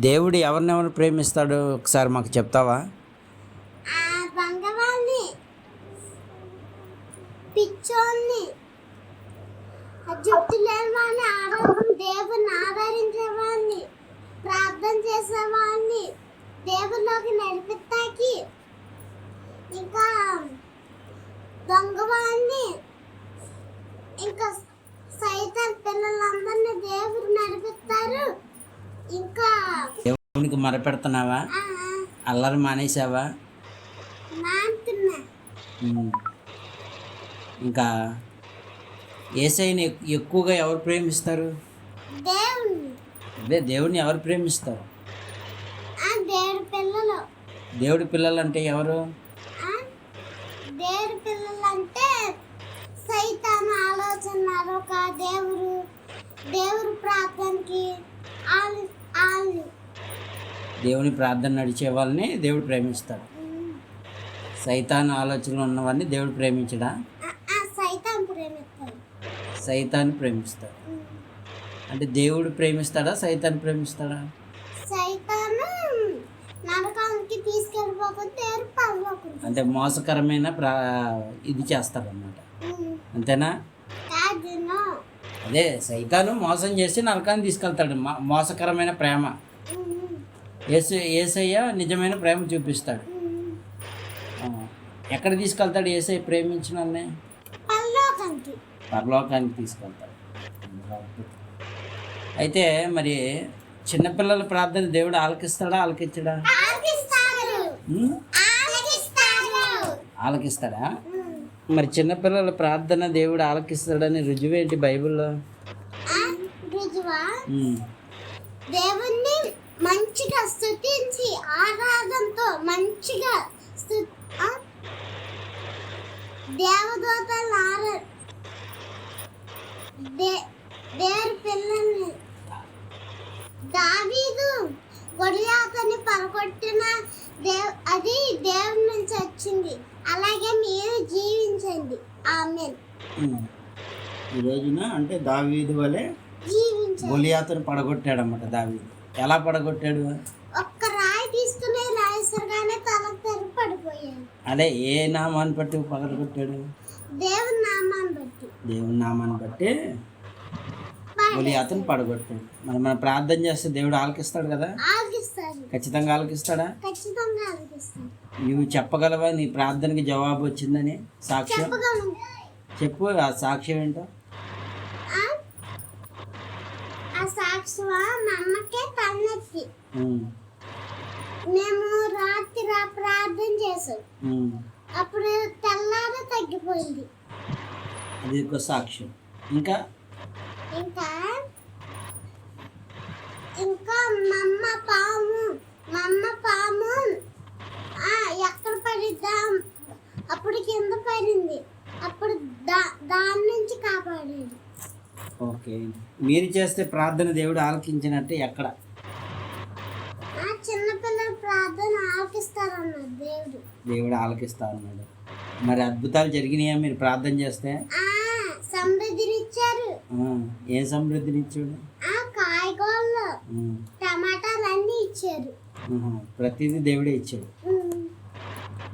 దేవుడు ఎవరినెవరు ప్రేమిస్తాడు ఒకసారి మాకు చెప్తావా? బంగవాళ్ళని, పిచ్చోళ్ళని, జుట్టు లేని వాళ్ళని, దేవుని ఆదరించే వాళ్ళని, ప్రార్థన చేసే వాళ్ళని దేవుళ్ళలోకి నడిపిస్తాకి, ఇంకా దొంగ వాళ్ళని, ఇంకా సైతాన్ పిల్లలందరినీ దేవుడు నడిపిస్తారు. ఇంకా దేవునికి మొరపెడుతున్నావా? అల్లరి మానేసావా? ఇంకా యేసయ్యని ఎక్కువగా ఎవరు ప్రేమిస్తారు? అదే దేవుడిని ఎవరు ప్రేమిస్తారు? దేవుడి పిల్లలు అంటే ఎవరు? దేవుడి పిల్లలు అంటే సైతాను ఆలోచన ఒక దేవుడు ప్రార్థనకి దేవుని ప్రార్థన నడిచే వాళ్ళని దేవుడు ప్రేమిస్తాడు. సైతాన్ ఆలోచనలు ఉన్నవాడిని దేవుడు ప్రేమించడా? సైతాన్ని ప్రేమిస్తాడు. అంటే దేవుడు ప్రేమిస్తాడా, సైతాన్ని ప్రేమిస్తాడా? సైతాను నరకానికి తీసుకెళ్ళిపోతే అంటే మోసకరమైన ఇది చేస్తారన్నమాట, అంతేనా? అదే సైతాను మోసం చేసి నరకాన్ని తీసుకెళ్తాడు. మోసకరమైన ప్రేమ. యేసయ్య నిజమైన ప్రేమ చూపిస్తాడు. ఎక్కడ తీసుకెళ్తాడు యేసయ్య ప్రేమించిన వాళ్ళని? పరలోకానికి తీసుకెళ్తాడు. అయితే మరి చిన్నపిల్లల ప్రార్థన దేవుడు ఆలకిస్తాడా, ఆలకించడా? ఆలకిస్తాడా? మరి చిన్నపిల్లల ప్రార్థన దేవుడు ఆలకిస్తాడని రుజువేంటి బైబిల్లో? దేవుణ్ణి మంచిగా స్తుతించి ఆరాధనతో మంచిగా దేవదూతలు దేవుడి పిల్లల్ని దావీదు గొలియాతుని పడగొట్టిన అది దేవుడి నుంచి వచ్చింది. అలాగే మీరు జీవించండి. ఆమేన్. ఈ రోజున అంటే దావీదు వలె గొలియాతుని పడగొట్టాడు అన్నమాట. దావీదు ఎలా పడగొట్టాడు? ఒక్క రాయి తీసుకుని రాయిసరగానే తల తెరి పడిపోయాడు. అదే ఏ నామాన్ని బట్టి పగలగొట్టాడు? దేవుని నామాన్ని బట్టి. దేవుని నామాన్ని బట్టి గొలియాతుని పడగొట్టాడు. మరి మనం ప్రార్థన చేస్తే దేవుడు ఆలకిస్తాడు కదా? ఖచ్చితంగా ఆలకిస్తాడా? నువ్వు చెప్పగలవా నీ ప్రార్థనకి జవాబు వచ్చిందని? సాక్ష్యం చెప్పు. ఆ సాక్ష్యం ఏంటో? మేము రాత్రి ప్రార్థన చేసాం, అప్పుడు తెల్లారి తగ్గిపోయింది. అది ఒక సాక్ష్యం. ఇంకా ఇంకా ఇంకా మమ్మ పాము ఎక్కడ పడిద్దాం, అప్పుడు కింద పడింది, అప్పుడు దాని నుంచి కాపాడేది. ఓకే, మీరు చేస్తే ప్రార్థన దేవుడు ఆలకించినట్టే ఎక్కడ? చిన్నపిల్లల ప్రార్థన ఆలకిస్తారన్నాడు దేవుడు. దేవుడు ఆలకిస్తా అన్నాడు. మరి అద్భుతాలు జరిగినాయా మీరు ప్రార్థన చేస్తే? సమృద్ధినిచ్చారు. ఏ సమృద్ధినిచ్చాడు? కాయగూరలు, టమాటాలు అన్నీ ఇచ్చారు. ప్రతిదీ దేవుడే ఇచ్చాడు.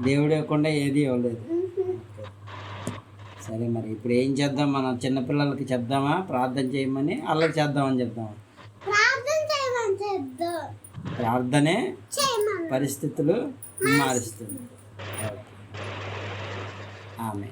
దేవుడు ఇవ్వకుండా ఏది ఇవ్వలేదు. సరే, మరి ఇప్పుడు ఏం చేద్దాం? మనం చిన్నపిల్లలకి చెప్దామా ప్రార్థన చేయమని? అల్లరి చేద్దామని చెప్దామా? ప్రార్థనే పరిస్థితులు మారుస్తుంది. ఆమె